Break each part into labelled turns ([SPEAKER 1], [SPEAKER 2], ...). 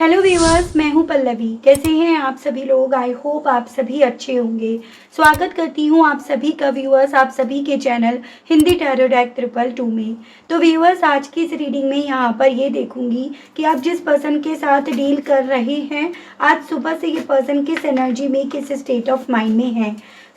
[SPEAKER 1] Hello viewers, मैं हूं पल्लवी। कैसे हैं आप सभी लोग? आई होप आप सभी अच्छे होंगे। स्वागत करती हूं आप सभी का व्यूअर्स, आप सभी के चैनल हिंदी टैरो डेक 222 में। तो व्यूअर्स, आज की इस रीडिंग में यहाँ पर ये देखूंगी कि आप जिस पर्सन के साथ डील कर रहे हैं, आज सुबह से ये पर्सन किस एनर्जी में, किस स्टेट ऑफ माइंड में है।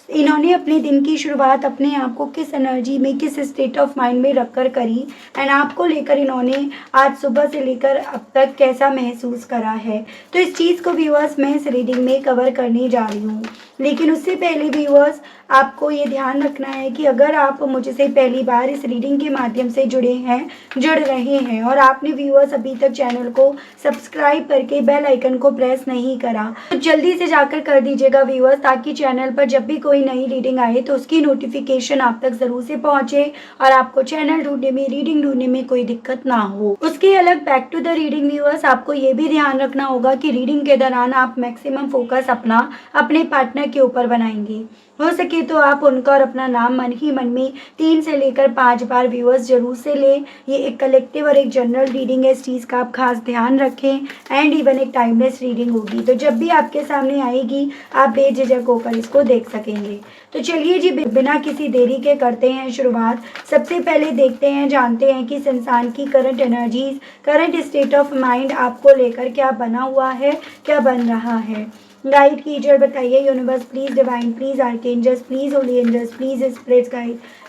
[SPEAKER 1] इन्होंने अपने दिन की शुरुआत अपने आप को किस एनर्जी में, किस स्टेट ऑफ माइंड में रखकर करी, एंड आपको लेकर इन्होंने आज सुबह से लेकर अब तक कैसा महसूस करा है। तो इस चीज़ को व्यूअर्स मैं इस रीडिंग में कवर करने जा रही हूँ। लेकिन उससे पहले व्यूअर्स, आपको ये ध्यान रखना है कि अगर आप मुझसे पहली बार इस रीडिंग के माध्यम से जुड़ रहे हैं और आपने व्यूअर्स अभी तक चैनल को सब्सक्राइब करके बेल आइकन को प्रेस नहीं करा, तो जल्दी से जाकर कर दीजिएगा व्यूअर्स, ताकि चैनल पर जब भी कोई नई रीडिंग आए तो उसकी नोटिफिकेशन आप तक ज़रूर से पहुंचे और आपको चैनल ढूंढने में, रीडिंग ढूंढने में कोई दिक्कत ना हो। उसके अलग back to the reading viewers, आपको ये भी ध्यान रखना होगा कि रीडिंग के दौरान आप मैक्सिमम फोकस अपने पार्टनर के ऊपर बनाएंगे। हो सके तो आप उनका और अपना नाम मन ही मन में 3 से लेकर 5 बार व्यूअर्स जरूर से लें। ये एक कलेक्टिव और एक जनरल रीडिंग है, इस चीज़ का आप खास ध्यान रखें। एंड इवन एक टाइमलेस रीडिंग होगी, तो जब भी आपके सामने आएगी आप बेझिझक होकर इसको देख सकेंगे। तो चलिए जी, बिना किसी देरी के करते हैं शुरुआत। सबसे पहले देखते हैं, जानते हैं कि इस इंसान की current energies, current state of mind आपको लेकर क्या बना हुआ है, क्या बन रहा है। गाइड कीजिए, बताइए universe please, divine please, archangels please, holy angels please, spirits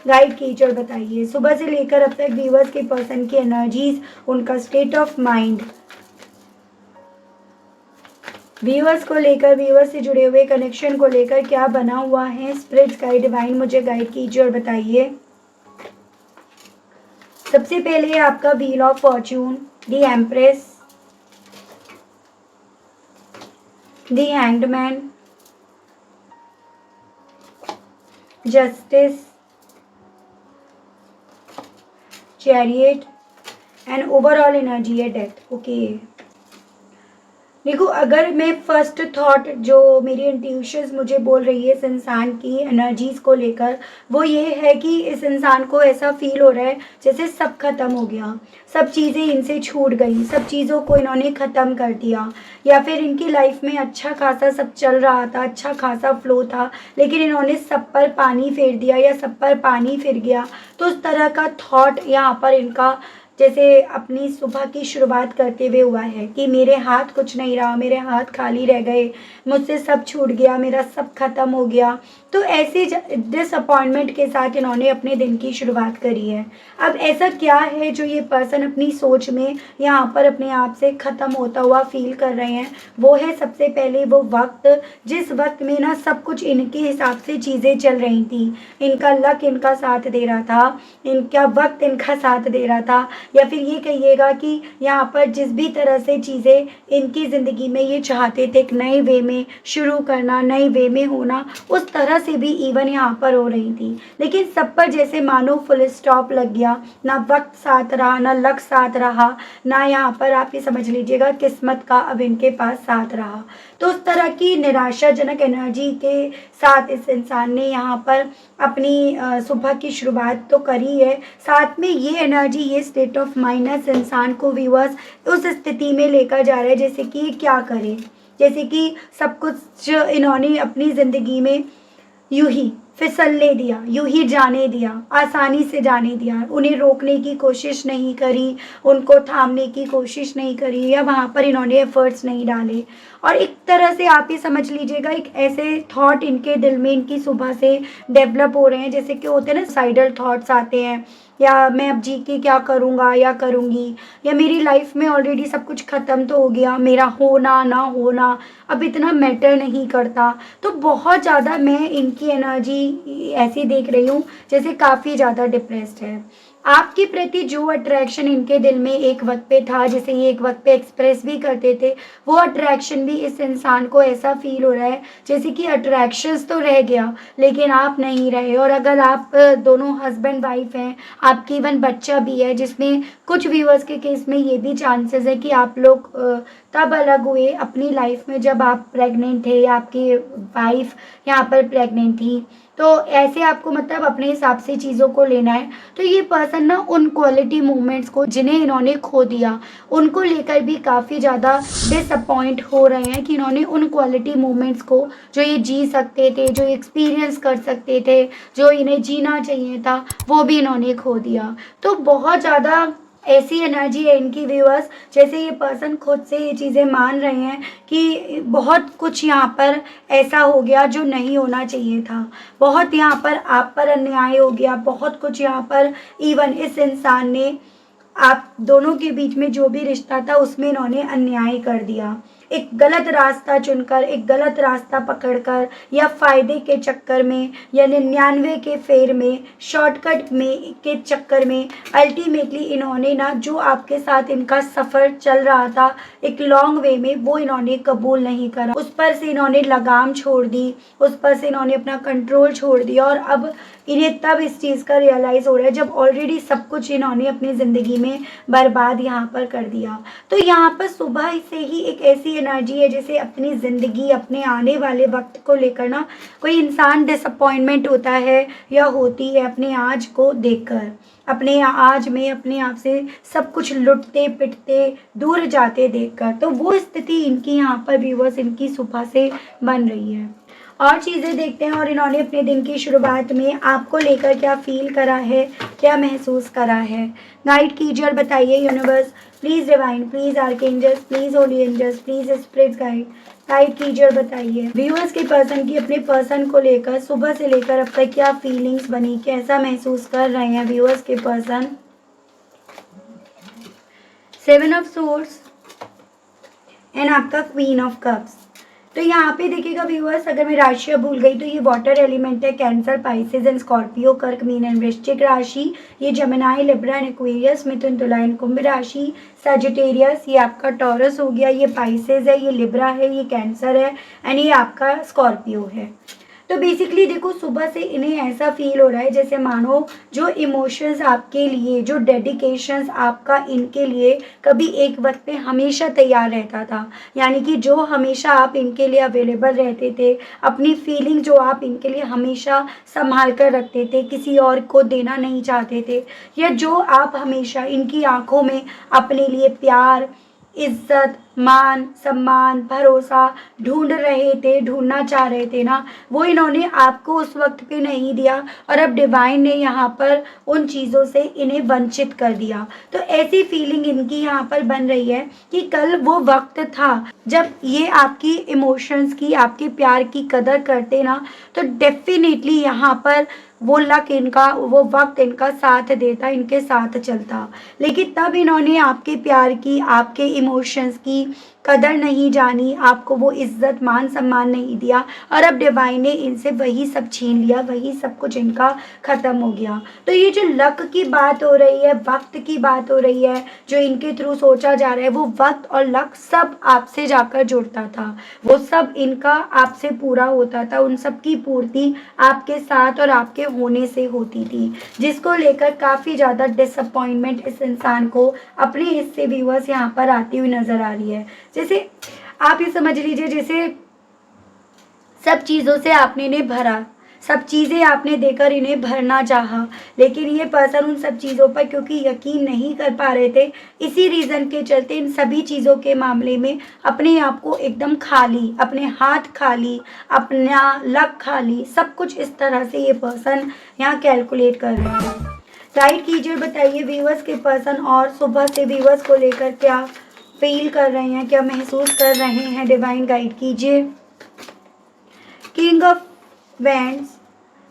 [SPEAKER 1] guide कीजिए और बताइए सुबह से लेकर अब तक व्यूअर्स के पर्सन की एनर्जीज, उनका स्टेट ऑफ माइंड, व्यूअर्स को लेकर, व्यूअर्स से जुड़े हुए कनेक्शन को लेकर क्या बना हुआ है। स्पिरिट्स गाइड, डिवाइन मुझे गाइड कीजिए और बताइए। सबसे पहले आपका wheel of Fortune, the empress, the hanged man, justice, chariot and overall energy है डेथ। ओके, देखो, अगर मैं फर्स्ट थॉट जो मेरी इंट्यूशंस मुझे बोल रही है इस इंसान की एनर्जीज को लेकर, वो ये है कि इस इंसान को ऐसा फील हो रहा है जैसे सब खत्म हो गया, सब चीज़ें इनसे छूट गई, सब चीज़ों को इन्होंने ख़त्म कर दिया, या फिर इनकी लाइफ में अच्छा खासा सब चल रहा था, अच्छा खासा फ्लो था, लेकिन इन्होंने सब पर पानी फेर दिया या सब पर पानी फिर गया। तो उस तरह का थॉट यहाँ पर इनका जैसे अपनी सुबह की शुरुआत करते हुए हुआ है कि मेरे हाथ कुछ नहीं रहा, मेरे हाथ खाली रह गए, मुझसे सब छूट गया, मेरा सब खत्म हो गया। तो ऐसे डिसअपॉइंटमेंट के साथ इन्होंने अपने दिन की शुरुआत करी है। अब ऐसा क्या है जो ये पर्सन अपनी सोच में यहाँ पर अपने आप से ख़त्म होता हुआ फील कर रहे हैं? वो है सबसे पहले वो वक्त, जिस वक्त में ना सब कुछ इनके हिसाब से चीज़ें चल रही थी, इनका लक इनका साथ दे रहा था, इनका वक्त इनका साथ दे रहा था, या फिर ये कहिएगा कि यहाँ पर जिस भी तरह से चीज़ें इनकी ज़िंदगी में ये चाहते थे एक नए वे में शुरू करना, नए वे में होना, उस तरह से भी इवन यहाँ पर हो रही थी। लेकिन सब पर जैसे मानो फुल स्टॉप लग गया, ना वक्त साथ रहा, ना लक साथ रहा, ना यहाँ पर आप ये समझ लीजिएगा किस्मत का अब इनके पास साथ रहा। तो उस तरह की निराशाजनक एनर्जी के साथ इस इंसान ने यहाँ पर अपनी सुबह की शुरुआत तो करी है। साथ में ये एनर्जी, ये स्टेट ऑफ माइंड इंसान को व्यूअर्स उस स्थिति में लेकर जा रहा है जैसे कि क्या करे, जैसे कि सब कुछ इन्होंने अपनी ज़िंदगी में यूं ही फिसलने दिया, यूं ही जाने दिया, आसानी से जाने दिया, उन्हें रोकने की कोशिश नहीं करी, उनको थामने की कोशिश नहीं करी, या वहाँ पर इन्होंने एफर्ट्स नहीं डाले। और एक तरह से आप ये समझ लीजिएगा एक ऐसे थॉट इनके दिल में इनकी सुबह से डेवलप हो रहे हैं, जैसे कि होते हैं ना साइडल थॉट्स आते हैं, या मैं अब जी के क्या करूँगा या करूँगी, या मेरी लाइफ में ऑलरेडी सब कुछ ख़त्म तो हो गया, मेरा होना ना होना अब इतना मैटर नहीं करता। तो बहुत ज़्यादा मैं इनकी एनर्जी ऐसी देख रही हूँ जैसे काफ़ी ज़्यादा डिप्रेस्ड है। आपके प्रति जो अट्रैक्शन इनके दिल में एक वक्त पे था, जैसे ये एक वक्त पे एक्सप्रेस भी करते थे, वो अट्रैक्शन भी इस इंसान को ऐसा फील हो रहा है जैसे कि अट्रैक्शंस तो रह गया लेकिन आप नहीं रहे। और अगर आप दोनों हस्बैंड वाइफ हैं, आपकी इवन बच्चा भी है, जिसमें कुछ व्यूअर्स के केस में ये भी चांसेस है कि आप लोग तब अलग हुए अपनी लाइफ में जब आप प्रेग्नेंट थे या आपकी वाइफ यहाँ पर प्रेग्नेंट थी। तो ऐसे आपको मतलब अपने हिसाब से चीज़ों को लेना है। तो ये पर्सन ना उन क्वालिटी मोमेंट्स को जिन्हें इन्होंने खो दिया, उनको लेकर भी काफ़ी ज़्यादा डिसअपॉइंट हो रहे हैं कि इन्होंने उन क्वालिटी मोमेंट्स को जो ये जी सकते थे, जो एक्सपीरियंस कर सकते थे, जो इन्हें जीना चाहिए था, वो भी इन्होंने खो दिया। तो बहुत ज़्यादा ऐसी एनर्जी है इनकी व्यूअर्स, जैसे ये पर्सन खुद से ये चीज़ें मान रहे हैं कि बहुत कुछ यहाँ पर ऐसा हो गया जो नहीं होना चाहिए था। बहुत यहाँ पर आप पर अन्याय हो गया, बहुत कुछ यहाँ पर इवन इस इंसान ने आप दोनों के बीच में जो भी रिश्ता था उसमें इन्होंने अन्याय कर दिया। एक गलत रास्ता चुनकर, एक गलत रास्ता पकड़कर या फ़ायदे के चक्कर में या 99 के फेर में, शॉर्टकट में के चक्कर में अल्टीमेटली इन्होंने ना जो आपके साथ इनका सफ़र चल रहा था एक लॉन्ग वे में, वो इन्होंने कबूल नहीं करा। उस पर से इन्होंने लगाम छोड़ दी, उस पर से इन्होंने अपना कंट्रोल छोड़ दिया और अब इन्हें तब इस चीज़ का रियलाइज़ हो रहा है जब ऑलरेडी सब कुछ इन्होंने अपनी ज़िंदगी में बर्बाद यहाँ पर कर दिया। तो यहाँ पर सुबह से ही एक ऐसी एनर्जी है जैसे अपनी ज़िंदगी, अपने आने वाले वक्त को लेकर ना कोई इंसान डिसअपॉइंटमेंट होता है या होती है अपने आज को देखकर, अपने आज में अपने आप से सब कुछ लुटते पिटते दूर जाते देखकर। तो वो स्थिति इनकी यहाँ पर व्यूअर्स इनकी सुबह से बन रही है। और चीज़ें देखते हैं और इन्होंने अपने दिन की शुरुआत में आपको लेकर क्या फील करा है, क्या महसूस करा है। गाइड कीजिए और बताइए universe, please divine, please archangels, please holy angels, please spirit guide, guide कीजिए और बताइए व्यूअर्स के पर्सन की अपने पर्सन को लेकर सुबह से लेकर अब तक क्या फीलिंग्स बनी, कैसा महसूस कर रहे हैं व्यूअर्स के पर्सन। 7 ऑफ सोर्ड्स एंड आपका क्वीन ऑफ कप्स। तो यहाँ पे देखिएगा व्यूअर्स, अगर मैं राशियाँ भूल गई तो ये वाटर एलिमेंट है, कैंसर, पाइसेस एंड स्कॉर्पियो, कर्क, मीन एंड वृश्चिक राशि। ये जमिनाई, लिब्रा एंड एक्वेरियस, मिथुन, तुला एंड कुंभ राशि। सजिटेरियस ये आपका टॉरस हो गया, ये पाइसेस है, ये लिब्रा है, ये कैंसर है एंड ये आपका स्कॉर्पियो है। तो बेसिकली देखो सुबह से इन्हें ऐसा फील हो रहा है जैसे मानो जो इमोशंस आपके लिए, जो डेडिकेशंस आपका इनके लिए कभी एक वक्त पे हमेशा तैयार रहता था, यानी कि जो हमेशा आप इनके लिए अवेलेबल रहते थे, अपनी फीलिंग जो आप इनके लिए हमेशा संभाल कर रखते थे, किसी और को देना नहीं चाहते थे, या जो आप हमेशा इनकी आंखों में अपने लिए प्यार, इज्जत, मान, सम्मान, भरोसा ढूंढ रहे थे, ढूंढना चाह रहे थे ना, वो इन्होंने आपको उस वक्त पे नहीं दिया और अब डिवाइन ने यहाँ पर उन चीज़ों से इन्हें वंचित कर दिया। तो ऐसी फीलिंग इनकी यहाँ पर बन रही है कि कल वो वक्त था जब ये आपकी इमोशंस की, आपके प्यार की कदर करते ना, तो डेफिनेटली यहाँ पर वो लक इनका, वो वक्त इनका साथ देता, इनके साथ चलता। लेकिन तब इन्होंने आपके प्यार की, आपके इमोशंस की कदर नहीं जानी, आपको वो इज्जत, मान, सम्मान नहीं दिया और अब डिवाइन ने इनसे वही सब छीन लिया, वही सब कुछ इनका ख़त्म हो गया। तो ये जो लक की बात हो रही है, वक्त की बात हो रही है, जो इनके थ्रू सोचा जा रहा है, वो वक्त और लक सब आपसे जाकर जुड़ता था, वो सब इनका आपसे पूरा होता था, उन सब की पूर्ति आपके साथ और आपके होने से होती थी, जिसको लेकर काफ़ी ज़्यादा डिसअपॉइंटमेंट इस इंसान को अपने हिस्से व्यूअर्स यहाँ पर आती हुई नज़र आ रही है। जैसे आप ये समझ लीजिए जैसे सब चीज़ों से आपने इन्हें भरा, सब चीज़ें आपने देकर इन्हें भरना चाहा, लेकिन ये पर्सन उन सब चीज़ों पर क्योंकि यकीन नहीं कर पा रहे थे, इसी रीज़न के चलते इन सभी चीज़ों के मामले में अपने आप को एकदम खाली, अपने हाथ खाली, अपना लक खाली, सब कुछ इस तरह से ये पर्सन यहाँ कैलकुलेट कर रहे हैं। गाइड कीजिए, बताइए व्यूअर्स के पर्सन और सुबह से व्यूअर्स को लेकर क्या फील कर रहे हैं, क्या महसूस कर रहे हैं, डिवाइन गाइड कीजिए। King of wands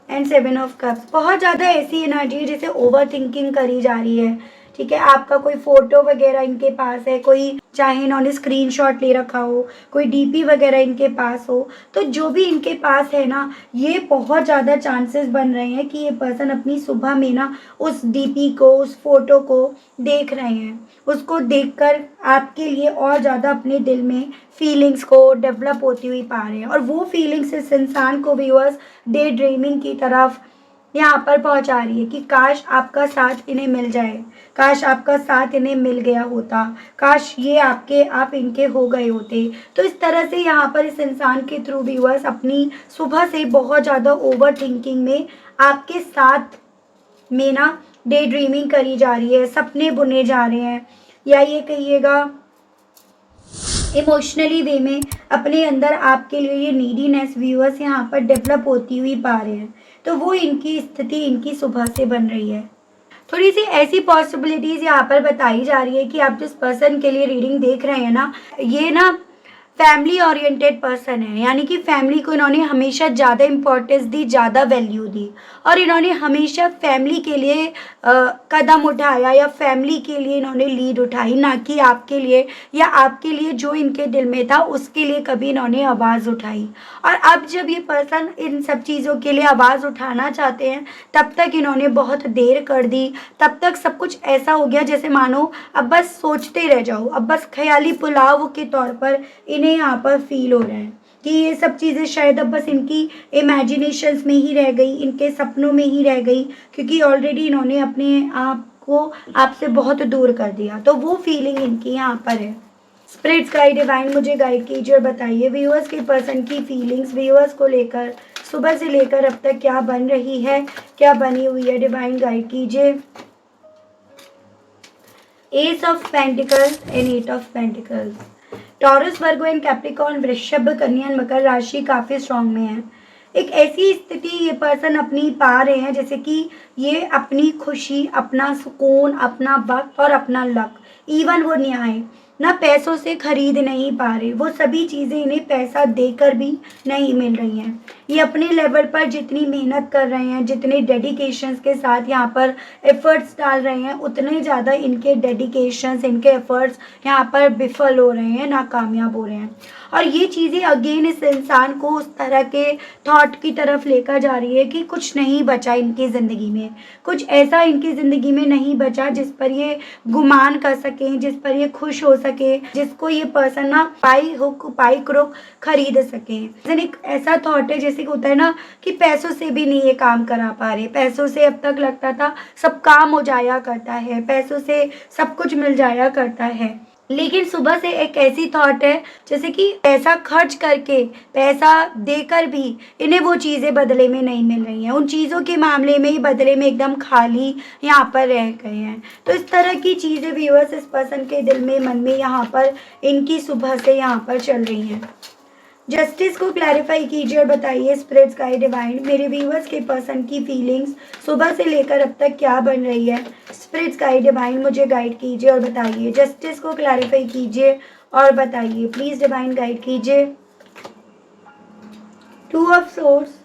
[SPEAKER 1] and 7 of cups. बहुत ज़्यादा ऐसी एनर्जी है जैसे ओवर थिंकिंग करी जा रही है, ठीक है। आपका कोई फ़ोटो वगैरह इनके पास है, कोई चाहे इन्होंने स्क्रीनशॉट ले रखा हो, कोई डीपी वगैरह इनके पास हो, तो जो भी इनके पास है ना, ये बहुत ज़्यादा चांसेस बन रहे हैं कि ये पर्सन अपनी सुबह में ना उस डीपी को, उस फोटो को देख रहे हैं, उसको देखकर आपके लिए और ज़्यादा अपने दिल में फीलिंग्स को डेवलप होती हुई पा रहे हैं और वो फीलिंग्स इस इंसान को व्यूअर्स डे ड्रीमिंग की तरफ यहाँ पर पहुँचा रही है कि काश आपका साथ इन्हें मिल जाए, काश आपका साथ इन्हें मिल गया होता, काश ये आप इनके हो गए होते। तो इस तरह से यहाँ पर इस इंसान के थ्रू व्यूअर्स अपनी सुबह से बहुत ज़्यादा ओवर थिंकिंग में आपके साथ में ना डे ड्रीमिंग करी जा रही है, सपने बुने जा रहे हैं, या ये कहिएगा इमोशनली वे में अपने अंदर आपके लिए ये नीडीनेस व्यूअर्स यहाँ पर डेवलप होती हुई पा रहे हैं। तो वो इनकी स्थिति इनकी सुबह से बन रही है। थोड़ी सी ऐसी पॉसिबिलिटीज़ यहाँ पर बताई जा रही है कि आप जिस पर्सन के लिए रीडिंग देख रहे हैं ना, ये ना फैमिली ओरिएंटेड पर्सन है, यानी कि फैमिली को इन्होंने हमेशा ज़्यादा इम्पोर्टेंस दी, ज़्यादा वैल्यू दी, और इन्होंने हमेशा फैमिली के लिए कदम उठाया, या फैमिली के लिए इन्होंने लीड उठाई, ना कि आपके लिए, या आपके लिए जो इनके दिल में था उसके लिए कभी इन्होंने आवाज़ उठाई। और अब जब ये पर्सन इन सब चीज़ों के लिए आवाज़ उठाना चाहते हैं, तब तक इन्होंने बहुत देर कर दी, तब तक सब कुछ ऐसा हो गया जैसे मानो अब बस सोचते रह जाओ, अब बस ख्याली पुलाव के तौर पर इन्हें यहाँ पर फील हो रहा है कि ये सब चीज़ें शायद अब बस इनकी इमेजिनेशंस में ही रह गई, इनके सपनों में ही रह गई, क्योंकि ऑलरेडी इन्होंने अपने आप को आपसे बहुत दूर कर दिया। तो वो फीलिंग इनकी यहाँ पर है। स्पिरिट्स गाइड डिवाइन मुझे गाइड कीजिए और बताइए व्यूअर्स के पर्सन की फीलिंग्स व्यूअर्स को लेकर सुबह से लेकर अब तक क्या बन रही है, क्या बनी हुई है। डिवाइन गाइड कीजिए। Ace of pentacles and eight of pentacles. Taurus, Virgo and Capricorn, वृषभ, कन्या एंड मकर राशि काफ़ी स्ट्रॉन्ग में है। एक ऐसी स्थिति ये पर्सन अपनी पा रहे हैं जैसे कि ये अपनी खुशी, अपना सुकून, अपना वक्त और अपना लक, इवन वो न्याय ना पैसों से खरीद नहीं पा रहे। वो सभी चीज़ें इन्हें पैसा देकर भी नहीं मिल रही हैं। ये अपने लेवल पर जितनी मेहनत कर रहे हैं, जितने डेडिकेशंस के साथ यहाँ पर एफर्ट्स डाल रहे हैं, उतने ज़्यादा इनके डेडिकेशंस, इनके एफर्ट्स यहाँ पर विफल हो रहे हैं, नाकामयाब हो रहे हैं। और ये चीज़ें अगेन इस इंसान को उस तरह के थॉट की तरफ लेकर जा रही है कि कुछ नहीं बचा इनकी ज़िंदगी में, कुछ ऐसा इनकी ज़िंदगी में नहीं बचा जिस पर ये गुमान कर सकें, जिस पर ये खुश हो सके, जिसको ये पर्सन ना पाई हुक पाई क्रुक खरीद सके। एक ऐसा थॉट है जैसे कि होता है ना कि पैसों से भी नहीं ये काम करा पा रहे, पैसों से अब तक लगता था सब काम हो जाया करता है, पैसों से सब कुछ मिल जाया करता है, लेकिन सुबह से एक ऐसी थॉट है जैसे कि पैसा खर्च करके, पैसा देकर भी इन्हें वो चीज़ें बदले में नहीं मिल रही हैं। उन चीज़ों के मामले में ही बदले में एकदम खाली यहाँ पर रह गए हैं। तो इस तरह की चीज़ें व्यूअर्स इस पर्सन के दिल में, मन में यहाँ पर इनकी सुबह से यहाँ पर चल रही हैं। जस्टिस को क्लैरिफाई कीजिए और बताइए स्पिरिट्स गाइड डिवाइन मेरे व्यूअर्स के पर्सन की फीलिंग्स सुबह से लेकर अब तक क्या बन रही है। स्पिरिट्स गाइड डिवाइन मुझे गाइड कीजिए और बताइए। जस्टिस को क्लैरिफाई कीजिए और बताइए प्लीज डिवाइन गाइड कीजिए। Two of swords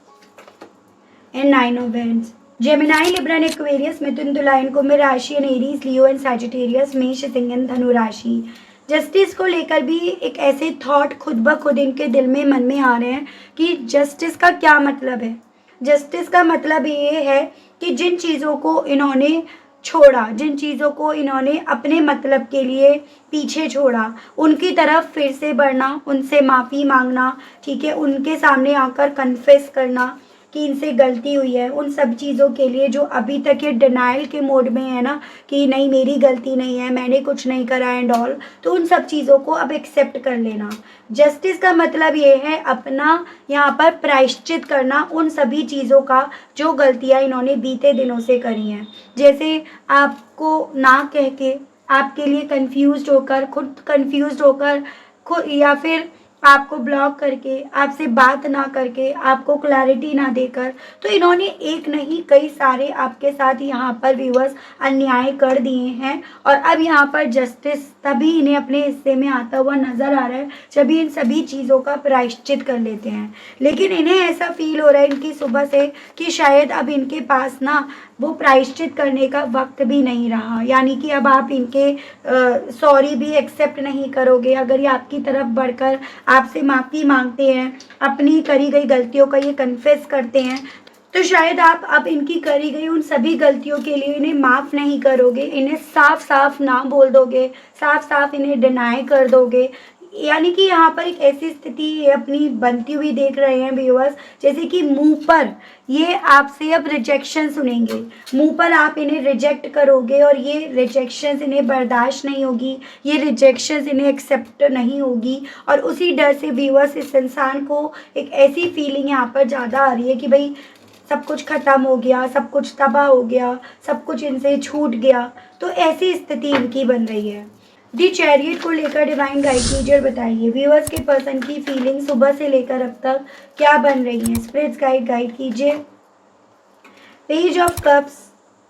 [SPEAKER 1] and nine of wands. Gemini, Libra and Aquarius, मिथुन, तुला, कुंभ राशि and Aries, Leo and Sagittarius, मेष, सिंह एंड धनु राशि। जस्टिस को लेकर भी एक ऐसे थॉट खुद ब खुद इनके दिल में, मन में आ रहे हैं कि जस्टिस का क्या मतलब है। जस्टिस का मतलब ये है कि जिन चीज़ों को इन्होंने छोड़ा, जिन चीज़ों को इन्होंने अपने मतलब के लिए पीछे छोड़ा, उनकी तरफ फिर से बढ़ना, उनसे माफ़ी मांगना, ठीक है, उनके सामने आकर कन्फेस करना कि इनसे गलती हुई है। उन सब चीज़ों के लिए जो अभी तक ये डिनाइल के मोड में है ना कि नहीं मेरी गलती नहीं है, मैंने कुछ नहीं करा एंड ऑल, तो उन सब चीज़ों को अब एक्सेप्ट कर लेना। जस्टिस का मतलब ये है अपना यहाँ पर प्रायश्चित करना उन सभी चीज़ों का जो गलतियाँ इन्होंने बीते दिनों से करी हैं। जैसे आपको ना कह के, आपके लिए कंफ्यूज होकर, खुद कंफ्यूज होकर, खुद, या फिर आपको ब्लॉक करके, आपसे बात ना करके, आपको क्लैरिटी ना देकर, तो इन्होंने एक नहीं कई सारे आपके साथ यहाँ पर व्यूअर्स अन्याय कर दिए हैं। और अब यहाँ पर जस्टिस तभी इन्हें अपने हिस्से में आता हुआ नज़र आ रहा है जब इन सभी चीज़ों का प्रायश्चित कर लेते हैं। लेकिन इन्हें ऐसा फील हो रहा है इनकी सुबह से कि शायद अब इनके पास ना वो प्रायश्चित करने का वक्त भी नहीं रहा, यानी कि अब आप इनके सॉरी भी एक्सेप्ट नहीं करोगे। अगर ये आपकी तरफ बढ़कर आपसे माफ़ी मांगते हैं, अपनी करी गई गलतियों का ये कन्फेस करते हैं, तो शायद आप अब इनकी करी गई उन सभी गलतियों के लिए इन्हें माफ़ नहीं करोगे, इन्हें साफ साफ ना बोल दोगे, साफ साफ इन्हें डिनाई कर दोगे। यानी कि यहाँ पर एक ऐसी स्थिति ये अपनी बनती हुई देख रहे हैं व्यूअर्स, जैसे कि मुंह पर ये आपसे अब रिजेक्शन सुनेंगे, मुंह पर आप इन्हें रिजेक्ट करोगे और ये रिजेक्शंस इन्हें बर्दाश्त नहीं होगी, ये रिजेक्शंस इन्हें एक्सेप्ट नहीं होगी। और उसी डर से व्यूअर्स इस इंसान को एक ऐसी फीलिंग यहाँ पर ज़्यादा आ रही है कि भाई सब कुछ ख़त्म हो गया, सब कुछ तबाह हो गया, सब कुछ इनसे छूट गया। तो ऐसी स्थिति इनकी बन रही है। दी चैरियट को लेकर डिवाइन गाइड कीजिए, बताइए व्यूअर्स के पर्सन की फीलिंग सुबह से लेकर अब तक क्या बन रही है। स्पिरिट्स गाइड कीजिए। Page of cups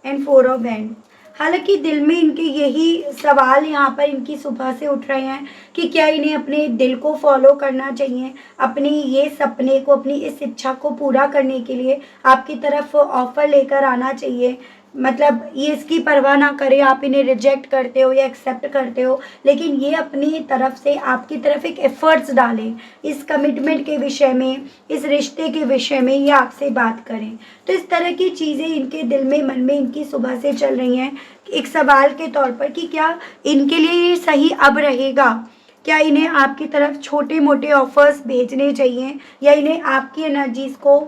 [SPEAKER 1] and 4 of hand. हालांकि दिल में इनके यही सवाल यहाँ पर इनकी सुबह से उठ रहे हैं कि क्या इन्हें अपने दिल को फॉलो करना चाहिए, अपने ये सपने को, अपनी इस इच्छा को पूरा करने के लिए आपकी तरफ ऑफर लेकर आना चाहिए। मतलब ये इसकी परवाह ना करे आप इन्हें रिजेक्ट करते हो या एक्सेप्ट करते हो, लेकिन ये अपनी तरफ से आपकी तरफ एक एफर्ट्स डालें, इस कमिटमेंट के विषय में, इस रिश्ते के विषय में ये आपसे बात करें। तो इस तरह की चीज़ें इनके दिल में, मन में इनकी सुबह से चल रही हैं एक सवाल के तौर पर कि क्या इनके लिए ये सही अब रहेगा, क्या इन्हें आपकी तरफ छोटे मोटे ऑफर्स भेजने चाहिए या इन्हें आपकी एनर्जीज को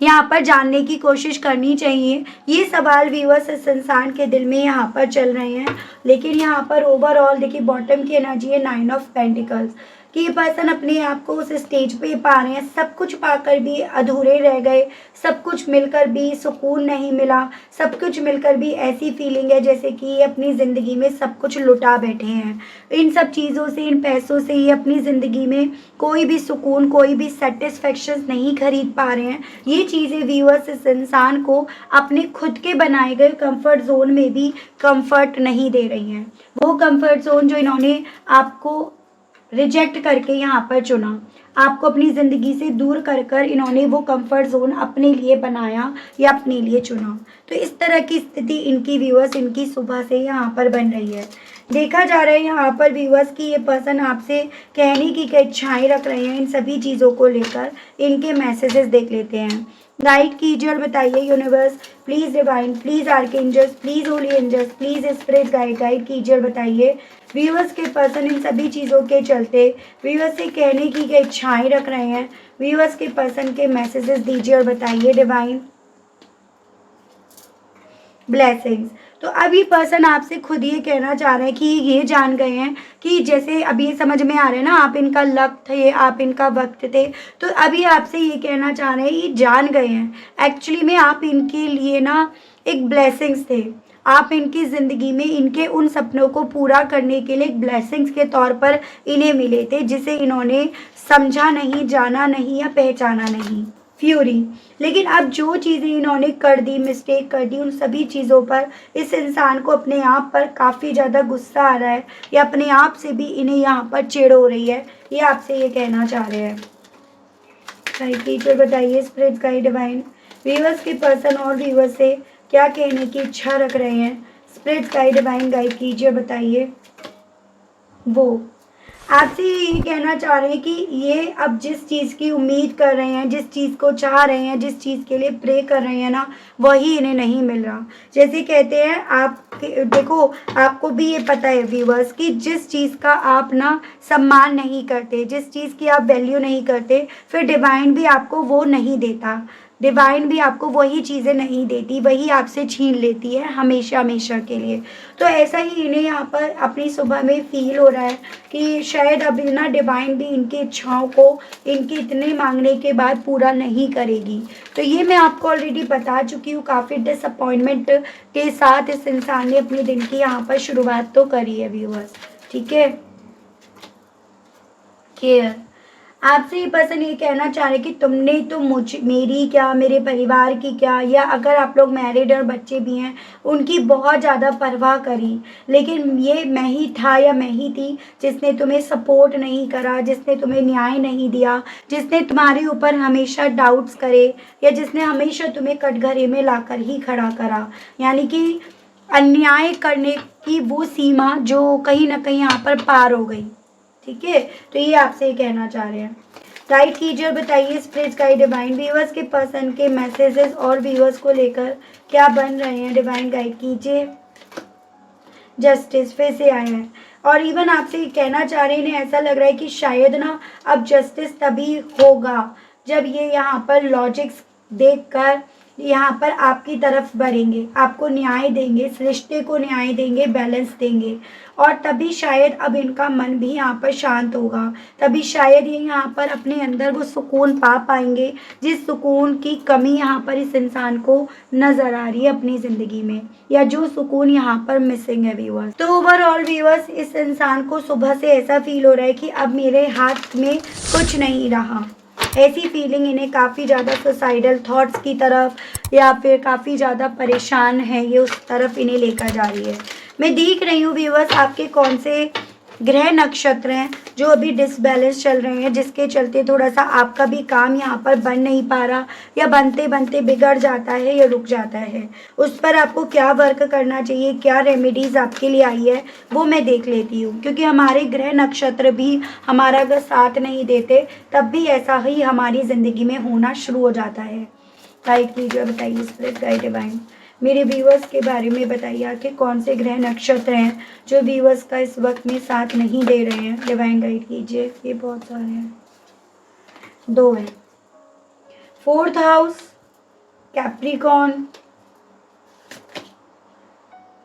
[SPEAKER 1] यहाँ पर जानने की कोशिश करनी चाहिए। ये सवाल व्यूअर्स इस इंसान के दिल में यहाँ पर चल रहे हैं। लेकिन यहाँ पर ओवरऑल देखिए बॉटम की एनर्जी है 9 ऑफ पेंटिकल्स कि ये पर्सन अपने आप को उस स्टेज पे पा रहे हैं, सब कुछ पाकर भी अधूरे रह गए, सब कुछ मिलकर भी सुकून नहीं मिला, सब कुछ मिलकर भी ऐसी फीलिंग है जैसे कि ये अपनी ज़िंदगी में सब कुछ लुटा बैठे हैं। इन सब चीज़ों से, इन पैसों से ये अपनी ज़िंदगी में कोई भी सुकून, कोई भी सेटिस्फेक्शन नहीं खरीद पा रहे हैं। ये चीज़ें व्यूअर्स इस इंसान को अपने खुद के बनाए गए कंफर्ट जोन में भी कंफर्ट नहीं दे रही हैं। वो कंफर्ट जोन जो इन्होंने आपको रिजेक्ट करके यहाँ पर चुना, आपको अपनी ज़िंदगी से दूर कर कर इन्होंने वो कंफर्ट जोन अपने लिए बनाया या अपने लिए चुना। तो इस तरह की स्थिति इनकी व्यूअर्स इनकी सुबह से यहाँ पर बन रही है। देखा जा रहा है यहाँ पर व्यूअर्स कि ये पर्सन आपसे कहने की क्या इच्छाएँ रख रहे हैं, इन सभी चीज़ों को लेकर इनके मैसेजेस देख लेते हैं। गाइड कीजिए और बताइए universe, please divine, please archangels, please holy angels, please spirit guide कीजिए और बताइए व्यूअर्स के पर्सन इन सभी चीज़ों के चलते व्यूअर्स से कहने की क्या इच्छाएँ रख रहे हैं। व्यूअर्स के पर्सन के मैसेजेस दीजिए और बताइए डिवाइन। ब्लेसिंग्स। तो अब ये पर्सन आपसे खुद ये कहना चाह रहे हैं कि ये जान गए हैं कि जैसे अब ये समझ में आ रहे हैं ना, आप इनका लक थे, आप इनका वक्त थे, तो अभी आपसे ये कहना चाह रहे हैं, ये जान गए हैं एक्चुअली में आप इनके लिए ना एक ब्लेसिंग्स थे। आप इनकी ज़िंदगी में इनके उन सपनों को पूरा करने के लिए एक ब्लेसिंग्स के तौर पर इन्हें मिले थे, जिसे इन्होंने समझा नहीं, जाना नहीं या पहचाना नहीं। फ्यूरी। लेकिन अब जो चीज़ें इन्होंने कर दी, मिस्टेक कर दी, उन सभी चीज़ों पर इस इंसान को अपने आप पर काफ़ी ज़्यादा गुस्सा आ रहा है या अपने आप से भी इन्हें यहाँ पर चिढ़ हो रही है। ये आपसे ये कहना चाह रहे हैं। गाइड टीचर बताइए, स्पिरिट गाइड डिवाइन, व्यूअर्स के पर्सन और व्यूअर्स से क्या कहने की इच्छा रख रहे हैं। स्पिरिट गाइड डिवाइन गाइड कीजिए, बताइए। वो आपसे ये कहना चाह रहे हैं कि ये अब जिस चीज़ की उम्मीद कर रहे हैं, जिस चीज़ को चाह रहे हैं, जिस चीज़ के लिए प्रे कर रहे हैं ना, वही इन्हें नहीं मिल रहा। जैसे कहते हैं आप देखो, आपको भी ये पता है व्यूअर्स कि जिस चीज़ का आप ना सम्मान नहीं करते, जिस चीज़ की आप वैल्यू नहीं करते, फिर डिवाइन भी आपको वो नहीं देता। डिवाइन भी आपको वही चीज़ें नहीं देती, वही आपसे छीन लेती है हमेशा हमेशा के लिए। तो ऐसा ही इन्हें यहाँ पर अपनी सुबह में फील हो रहा है कि शायद अब ना डिवाइन भी इनकी इच्छाओं को इनके इतने मांगने के बाद पूरा नहीं करेगी। तो ये मैं आपको ऑलरेडी बता चुकी हूँ, काफ़ी डिसअपॉइंटमेंट के साथ इस इंसान ने अपने दिन की यहाँ पर शुरुआत तो करी है व्यूअर्स। ठीक है, केयर। आपसे ये पर्सन ये कहना चाह रहे कि तुमने तो मेरी क्या, मेरे परिवार की क्या, या अगर आप लोग मैरिड और बच्चे भी हैं उनकी बहुत ज़्यादा परवाह करी, लेकिन ये मैं ही था या मैं ही थी जिसने तुम्हें सपोर्ट नहीं करा, जिसने तुम्हें न्याय नहीं दिया, जिसने तुम्हारे ऊपर हमेशा डाउट्स करे, या जिसने हमेशा तुम्हें कटघरे में लाकर ही खड़ा करा। यानी कि अन्याय करने की वो सीमा जो कहीं ना कहीं यहाँ पर पार हो गई। ठीक है, तो ये आपसे कहना चाह रहे हैं। गाइड कीजिए और बताइए, स्पिरिट गाइड डिवाइन, व्यूअर्स के पर्सन के मैसेजेस और व्यूअर्स को लेकर क्या बन रहे हैं। डिवाइन गाइड कीजिए। जस्टिस फिर से आए हैं। और इवन आपसे ये कहना चाह रहे हैं, इन्हें ऐसा लग रहा है कि शायद ना अब जस्टिस तभी होगा जब ये यहाँ पर लॉजिक्स देखकर यहाँ पर आपकी तरफ बढ़ेंगे, आपको न्याय देंगे, इस रिश्ते को न्याय देंगे, बैलेंस देंगे। और तभी शायद अब इनका मन भी यहाँ पर शांत होगा, तभी शायद ये यहाँ पर अपने अंदर वो सुकून पा पाएंगे जिस सुकून की कमी यहाँ पर इस इंसान को नज़र आ रही है अपनी ज़िंदगी में, या जो सुकून यहाँ पर मिसिंग है व्यूअर्स। तो ओवरऑल व्यूअर्स, इस इंसान को सुबह से ऐसा फील हो रहा है कि अब मेरे हाथ में कुछ नहीं रहा। ऐसी फीलिंग इन्हें काफ़ी ज़्यादा सुसाइडल थॉट्स की तरफ या फिर काफ़ी ज़्यादा परेशान है ये, उस तरफ इन्हें लेकर जा रही है। मैं देख रही हूँ व्यूअर्स आपके कौन से ग्रह नक्षत्र हैं जो अभी डिसबैलेंस चल रहे हैं, जिसके चलते थोड़ा सा आपका भी काम यहाँ पर बन नहीं पा रहा, या बनते बनते बिगड़ जाता है या रुक जाता है। उस पर आपको क्या वर्क करना चाहिए, क्या रेमेडीज़ आपके लिए आई है, वो मैं देख लेती हूँ, क्योंकि हमारे ग्रह नक्षत्र भी हमारा अगर साथ नहीं देते तब भी ऐसा ही हमारी ज़िंदगी में होना शुरू हो जाता है। गाइड कीजिए, बताइए स्पिरिट गाइड डिवाइन, मेरे व्यूवर्स के बारे में बताइए कि कौन से ग्रह नक्षत्र हैं जो व्यूवर्स का इस वक्त में साथ नहीं दे रहे हैं। डिवाइन गाइड कीजिए, ये बहुत सारे हैं, 2 हैं। 4th house, Capricorn,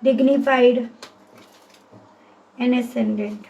[SPEAKER 1] dignified and ascendant.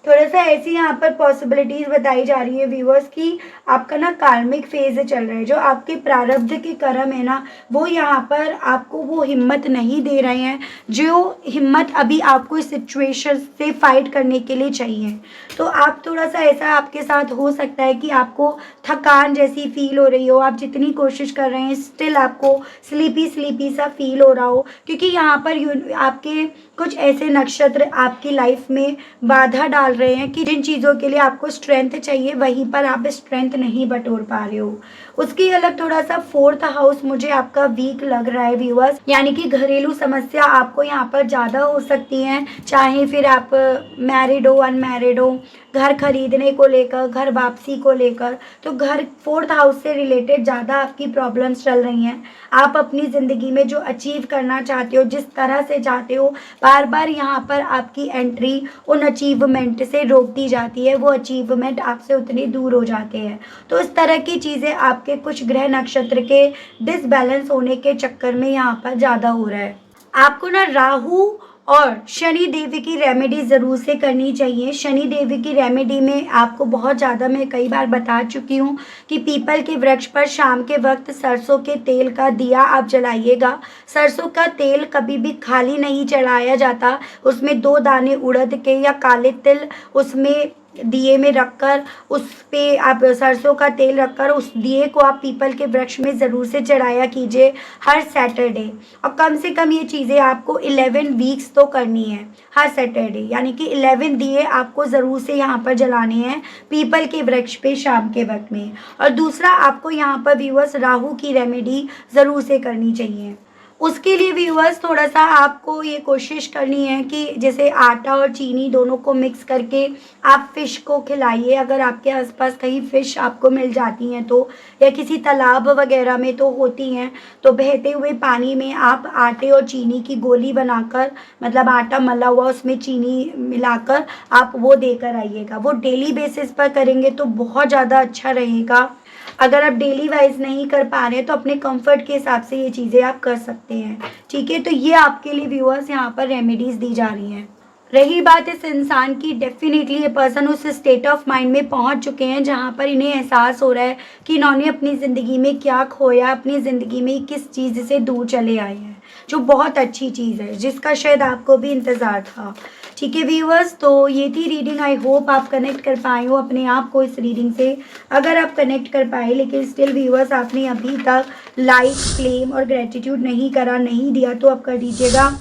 [SPEAKER 1] थोड़ा सा ऐसी यहाँ पर पॉसिबिलिटीज़ बताई जा रही है व्यूअर्स कि आपका ना कार्मिक फेज चल रहा है, जो आपके प्रारब्ध के कर्म है ना, वो यहाँ पर आपको वो हिम्मत नहीं दे रहे हैं जो हिम्मत अभी आपको इस सिचुएशन से फाइट करने के लिए चाहिए। तो आप थोड़ा सा ऐसा आपके साथ हो सकता है कि आपको थकान जैसी फील हो रही हो, आप जितनी कोशिश कर रहे हैं स्टिल आपको स्लीपी सा फील हो रहा हो, क्योंकि यहाँ पर आपके कुछ ऐसे नक्षत्र आपकी लाइफ में बाधा डाल रहे हैं कि जिन चीज़ों के लिए आपको स्ट्रेंथ चाहिए वहीं पर आप स्ट्रेंथ नहीं बटोर पा रहे हो। उसकी अलग थोड़ा सा 4th हाउस मुझे आपका वीक लग रहा है व्यूअर्स, यानी कि घरेलू समस्या आपको यहाँ पर ज़्यादा हो सकती हैं, चाहे फिर आप मैरिड हो अनमैरिड हो, घर खरीदने को लेकर, घर वापसी को लेकर। तो घर 4th हाउस से रिलेटेड ज़्यादा आपकी प्रॉब्लम्स चल रही हैं। आप अपनी ज़िंदगी में जो अचीव करना चाहते हो, जिस तरह से चाहते हो, बार बार यहाँ पर आपकी एंट्री उन अचीवमेंट से रोक दी जाती है, वो अचीवमेंट आपसे उतने दूर हो जाते हैं। तो इस तरह की चीज़ें आपके कुछ ग्रह नक्षत्र के डिसबैलेंस होने के चक्कर में यहाँ पर ज़्यादा हो रहा है। आपको ना राहु और शनि देवी की रेमेडी ज़रूर से करनी चाहिए। शनि देवी की रेमेडी में आपको बहुत ज़्यादा मैं कई बार बता चुकी हूँ कि पीपल के वृक्ष पर शाम के वक्त सरसों के तेल का दिया आप जलाइएगा। सरसों का तेल कभी भी खाली नहीं चढ़ाया जाता, उसमें 2 दाने उड़द के या काले तिल उसमें दिए में रखकर, उस पे आप सरसों का तेल रखकर उस दिए को आप पीपल के वृक्ष में ज़रूर से चढ़ाया कीजिए हर सैटरडे। और कम से कम ये चीज़ें आपको 11 वीक्स तो करनी है हर सैटरडे, यानी कि 11 दिए आपको ज़रूर से यहाँ पर जलाने हैं पीपल के वृक्ष पे शाम के वक्त में। और दूसरा, आपको यहाँ पर व्यूअर्स राहु की रेमेडी ज़रूर से करनी चाहिए। उसके लिए व्यूअर्स थोड़ा सा आपको ये कोशिश करनी है कि जैसे आटा और चीनी दोनों को मिक्स करके आप फ़िश को खिलाइए। अगर आपके आसपास कहीं फ़िश आपको मिल जाती हैं तो, या किसी तालाब वगैरह में तो होती हैं, तो बहते हुए पानी में आप आटे और चीनी की गोली बनाकर, मतलब आटा मला हुआ उसमें चीनी मिलाकर आप वो देकर आइएगा। वो डेली बेसिस पर करेंगे तो बहुत ज़्यादा अच्छा रहेगा। अगर आप डेली वाइज नहीं कर पा रहे हैं तो अपने कंफर्ट के हिसाब से ये चीज़ें आप कर सकते हैं, ठीक है। तो ये आपके लिए व्यूअर्स यहाँ पर रेमेडीज़ दी जा रही हैं। रही बात इस इंसान की, डेफिनेटली ये पर्सन उस स्टेट ऑफ माइंड में पहुंच चुके हैं जहां पर इन्हें एहसास हो रहा है कि इन्होंने अपनी ज़िंदगी में क्या खोया, अपनी ज़िंदगी में किस चीज़ से दूर चले आए हैं, जो बहुत अच्छी चीज़ है, जिसका शायद आपको भी इंतज़ार था, ठीक है व्यूअर्स। तो ये थी रीडिंग। आई होप आप कनेक्ट कर पाए हो अपने आप को इस रीडिंग से। अगर आप कनेक्ट कर पाए लेकिन स्टिल व्यूअर्स आपने अभी तक लाइक, क्लेम और ग्रेटिट्यूड नहीं करा, नहीं दिया, तो आप कर दीजिएगा,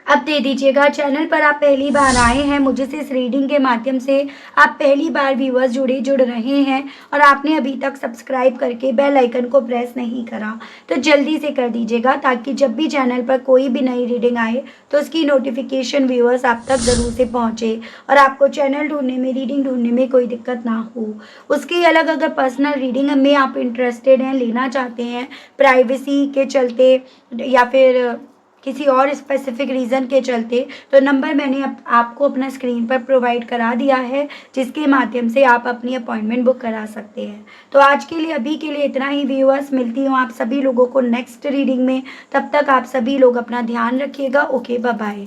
[SPEAKER 1] अब दे दीजिएगा। चैनल पर आप पहली बार आए हैं, मुझे से इस रीडिंग के माध्यम से आप पहली बार व्यूअर्स जुड़ रहे हैं और आपने अभी तक सब्सक्राइब करके बेल आइकन को प्रेस नहीं करा, तो जल्दी से कर दीजिएगा, ताकि जब भी चैनल पर कोई भी नई रीडिंग आए तो उसकी नोटिफिकेशन व्यूअर्स आप तक ज़रूर से पहुँचे और आपको चैनल ढूंढने में, रीडिंग ढूंढने में कोई दिक्कत ना हो। उसके अलग अगर पर्सनल रीडिंग में आप इंटरेस्टेड हैं, लेना चाहते हैं प्राइवेसी के चलते, या फिर किसी और स्पेसिफिक रीज़न के चलते, तो नंबर मैंने आपको अपना स्क्रीन पर प्रोवाइड करा दिया है, जिसके माध्यम से आप अपनी अपॉइंटमेंट बुक करा सकते हैं। तो आज के लिए, अभी के लिए इतना ही व्यूअर्स। मिलती हूँ आप सभी लोगों को नेक्स्ट रीडिंग में। तब तक आप सभी लोग अपना ध्यान रखिएगा। Okay, bye bye.